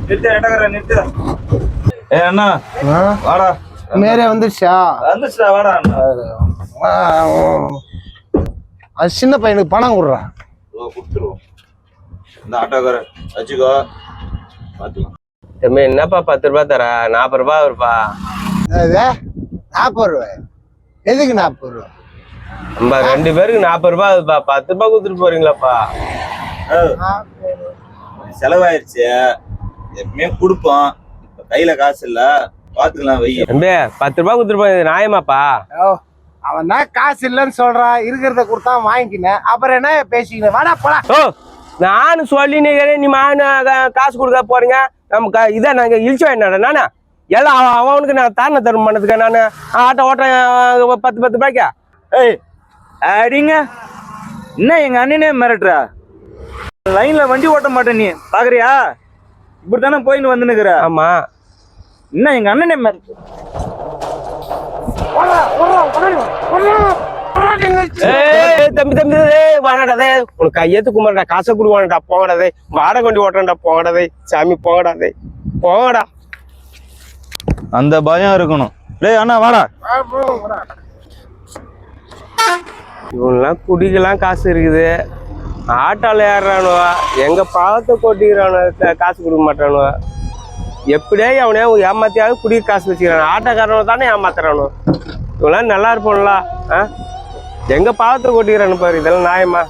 நிறுத்து எட்டகர நிறுத்து. ஏ அண்ணா வாடா. மேரே வந்துருச்சா? வந்துச்சுடா வாடா. அது சின்ன பையனுக்கு பணம் கொடுறா. கொடுத்துருவோம். இந்த ஆட்டோக்கார வச்சுக்கோ பாத்துக்கலாம். தம்பி என்னப்பா 10 ரூபாய் தர? 40 ரூபாய் வருப்பா. 40 ரூபாய் எதுக்கு 40 ரூபாய்? நம்ம 2 பேருக்கு 40 ரூபாய் ஆகுதுப்பா. 10 ரூபாய் கொடுத்துட்டு போறீங்களாப்பா? செலவாயிருச்சு, எப்பவுமே கொடுப்போம். இப்ப கையில காசு இல்ல, பாத்துக்கலாம் வை. தம்பி 10 ரூபாய் கொடுத்துட்டு போய் நியாயமாப்பா? அவன் தான் காசு இல்லைன்னு சொல்றான், இருக்கிறத கொடுத்தா வாங்கிக்கினேன். அப்புறம் என்ன பேசிக்கினேன்? வாடா போலாம். ஓ நானும் சொல்லி நீ காசு கொடுக்க போறீங்க. நம்ம இதை நாங்க இழிச்சு என்னடா நானே எல்லாம் அவனுக்கு நான் தாரண தரும் பண்ணதுக்கு நான் ஆட்டோ ஓட்டுறேன் 10 ரூபாய்க்கா? ஏய் அடிங்க, என்ன எங்க அண்ணனே மிரட்டுறா? லைன்ல வண்டி ஓட்ட மாட்டேன் நீ பாக்குறியா? இப்படித்தானே போயின்னு வந்துனுக்குற. ஆமா, என்ன எங்க அண்ணனே மிரட்டு. தம்பி தம்பி வாடாதே, உனக்கு கையெழுத்து கும்பிடா, காசை கொடுவானடா, போங்கடாதே. வாடகை வண்டி ஓட்டுறா, போங்கடாதே. சாமி போங்கடாதே, போங்கடா. அந்த பயம் இருக்கணும். டேய் அண்ணா வாடா. இவங்கெல்லாம் குடிக்கலாம் காசு இருக்குது, ஆட்டோல ஏறானுவா, எங்க பாவத்தை கொட்டிக்கிறானு, காசு கொடுக்க மாட்டானுவா. எப்படியே அவனே ஏமாத்தியாவது குடிக்க காசு வச்சுக்கிறான். ஆட்டோக்காரனு தானே ஏமாத்துறானு. இவங்களாம் நல்லா இருப்போம்ல, எங்க பாவத்தை கொட்டிக்கிறானு பாரு. இதெல்லாம் நியாயமா?